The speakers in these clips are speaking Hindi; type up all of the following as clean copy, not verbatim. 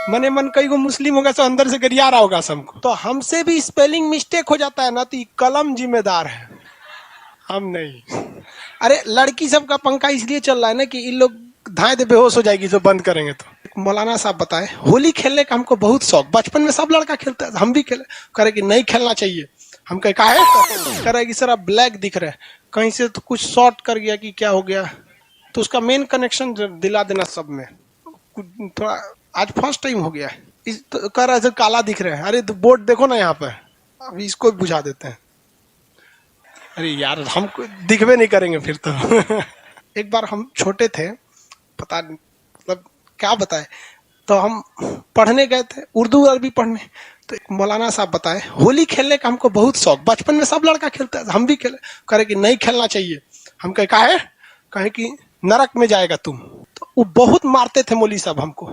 मने मन कई को मुस्लिम होगा, सो अंदर से गरिया रहा होगा सबको। तो हमसे भी स्पेलिंग मिस्टेक हो जाता है ना, तो कलम जिम्मेदार है, हम नहीं। अरे लड़की सब का पंखा इसलिए चल रहा है ना कि इन लोग धाए दे बेहोश हो जाएगी जो बंद करेंगे तो। मौलाना साहब बताए, होली खेलने का हमको बहुत शौक, बचपन में सब लड़का खेलता है, हम भी खेले। करे कि नहीं खेलना चाहिए। हम कहे काहे? करे कि सर अब ब्लैक दिख रहा है, कहीं से तो कुछ शॉर्ट कर गया कि क्या हो गया, तो उसका मेन कनेक्शन दिला देना सब में। थोड़ा आज फर्स्ट टाइम हो गया है, इस तो कह रहा है काला दिख रहा है। अरे तो बोर्ड देखो ना यहाँ पर, अब इसको भी बुझा देते हैं। अरे यार हम दिखबे नहीं करेंगे फिर तो। एक बार हम छोटे थे, पता नहीं मतलब क्या बताए, तो हम पढ़ने गए थे उर्दू अरबी पढ़ने। तो एक मौलाना साहब बताए, होली खेलने का हमको बहुत शौक, बचपन में सब लड़का खेलता है, हम भी खेले। करे कि नहीं खेलना चाहिए। हम कहे काहे? कहे कि नरक में जाएगा तुम। तो वो बहुत मारते थे मौली साहब हमको।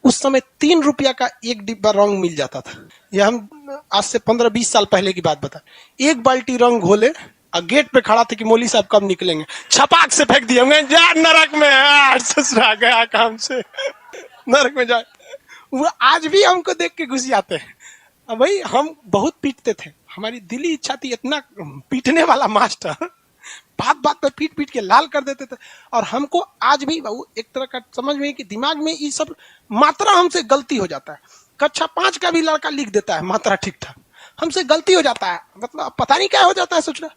उस समय 3 रुपया का एक डिब्बा रंग मिल जाता था। ये हम आज से 15-20 साल पहले की बात बता। एक बाल्टी रंग घोले और गेट पे खड़ा था कि मौली साहब कब निकलेंगे, छपाक से फेंक दिया, मैं जा नरक में, ससुरा गया काम से, नरक में जाए। वो आज भी हमको देख के घुस जाते हैं। अब भाई हम बहुत पीटते थे, हमारी दिली इच्छा थी इतना पीटने वाला मास्टर, बात बात पर पीट पीट के लाल कर देते थे। और हमको आज भी एक तरह का समझ में कि दिमाग में ये सब मात्रा हमसे गलती हो जाता है। कक्षा 5 का भी लड़का लिख देता है मात्रा ठीक ठाक, हमसे गलती हो जाता है, मतलब पता नहीं क्या हो जाता है सोच रहा।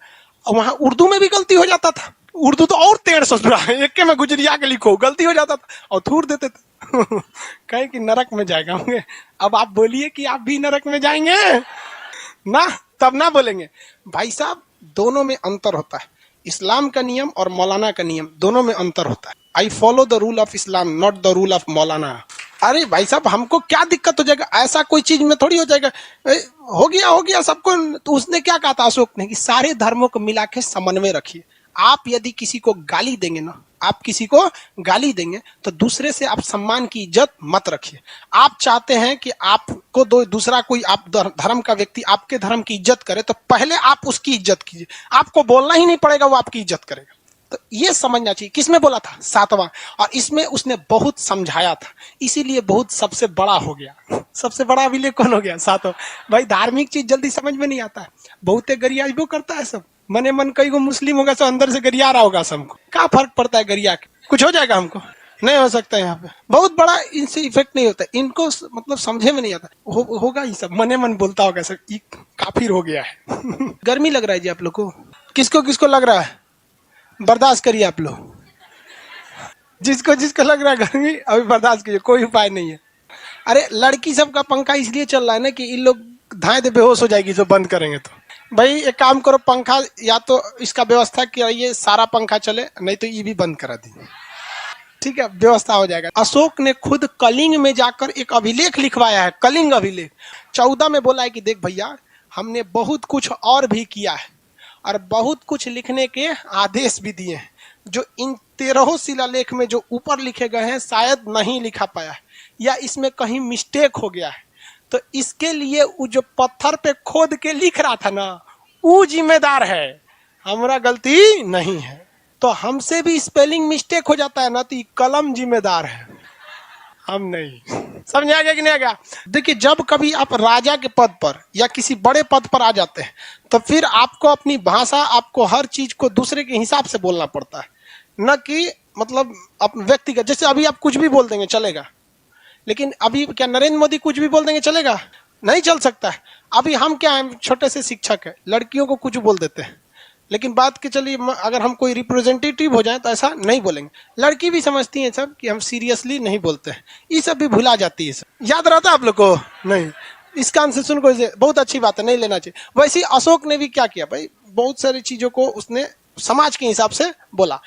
और वहां उर्दू में भी गलती हो जाता था, उर्दू तो और टेढ़ सोच रहा है, एक के में गुजरिया के लिखो, गलती हो जाता था और थूर देते थे। कहीं कि नरक में जाएगा होंगे। अब आप बोलिए कि आप भी नरक में जाएंगे ना, तब ना बोलेंगे। भाई साहब दोनों में अंतर होता है, इस्लाम का नियम और मौलाना का नियम, दोनों में अंतर होता है। I follow the rule of Islam, not the rule of मौलाना। अरे भाई साहब हमको क्या दिक्कत हो जाएगा, ऐसा कोई चीज में थोड़ी हो जाएगा। हो गया सबको। तो उसने क्या कहा था अशोक ने कि सारे धर्मों को मिला के समन्वय रखिए। आप यदि किसी को गाली देंगे ना, आप किसी को गाली देंगे तो दूसरे से आप सम्मान की इज्जत मत रखिए। आप चाहते हैं कि आपको दूसरा कोई आप धर्म का व्यक्ति आपके धर्म की इज्जत करे, तो पहले आप उसकी इज्जत कीजिए। आपको बोलना ही नहीं पड़ेगा, वो आपकी इज्जत करेगा। तो ये समझना चाहिए। किसमें बोला था? 7वां। और इसमें उसने बहुत समझाया था, इसीलिए बहुत सबसे बड़ा हो गया। सबसे बड़ा अभिलेख कौन हो गया? 7वां। भाई धार्मिक चीज जल्दी समझ में नहीं आता है, बहुते गरियाबो करता है सब। मने मन कई को मुस्लिम होगा, सो अंदर से गरिया रहा होगा सबको। क्या फर्क पड़ता है गरिया के? कुछ हो जाएगा हमको? नहीं हो सकता। यहाँ पे बहुत बड़ा इनसे इफेक्ट नहीं होता, इनको मतलब समझे में नहीं आता। होगा ही सब, मने मन बोलता होगा सर, काफिर हो गया है। गर्मी लग रहा है जी आप लोग को? किसको किसको लग रहा है? बर्दाश्त करिए आप लोग, जिसको जिसको लग रहा है गर्मी अभी बर्दाश्त कीजिए, कोई उपाय नहीं है। अरे लड़की सब का पंखा इसलिए चल रहा है ना कि इन लोग धाए दे बेहोश हो जाएगी जो बंद करेंगे तो। भाई एक काम करो, पंखा या तो इसका व्यवस्था किया, सारा पंखा चले, नहीं तो ये भी बंद करा दी, ठीक है, व्यवस्था हो जाएगा। अशोक ने खुद कलिंग में जाकर एक अभिलेख लिखवाया है, कलिंग अभिलेख। 14 में बोला है कि देख भैया हमने बहुत कुछ और भी किया है और बहुत कुछ लिखने के आदेश भी दिए हैं, जो इन 13 शिलालेख में जो ऊपर लिखे गए हैं शायद नहीं लिखा पाया है या इसमें कहीं मिस्टेक हो गया है। तो इसके लिए वो जो पत्थर पे खोद के लिख रहा था ना, वो जिम्मेदार है, हमारा गलती नहीं है। तो हमसे भी स्पेलिंग मिस्टेक हो जाता है ना, तो कलम जिम्मेदार है, हम नहीं। समझ आ गया कि नहीं आ गया? देखिए जब कभी आप राजा के पद पर या किसी बड़े पद पर आ जाते हैं, तो फिर आपको अपनी भाषा, आपको हर चीज को दूसरे के हिसाब से बोलना पड़ता है, न कि मतलब व्यक्तिगत। जैसे अभी आप कुछ भी बोल देंगे चलेगा, लेकिन अभी क्या नरेंद्र मोदी कुछ भी बोल देंगे चलेगा? नहीं चल सकता है। अभी हम क्या है, छोटे से शिक्षक है, लड़कियों को कुछ बोल देते हैं, लेकिन बात के चलिए अगर हम कोई रिप्रेजेंटेटिव हो जाए तो ऐसा नहीं बोलेंगे। लड़की भी समझती है सब कि हम सीरियसली नहीं बोलते हैं, ये सब भी भुला जाती है। सब याद रहता है आप लोग को? नहीं, इस कान से सुन को बहुत अच्छी बात है, नहीं लेना चाहिए। वैसे अशोक ने भी क्या किया भाई, बहुत सारी चीजों को उसने समाज के हिसाब से बोला।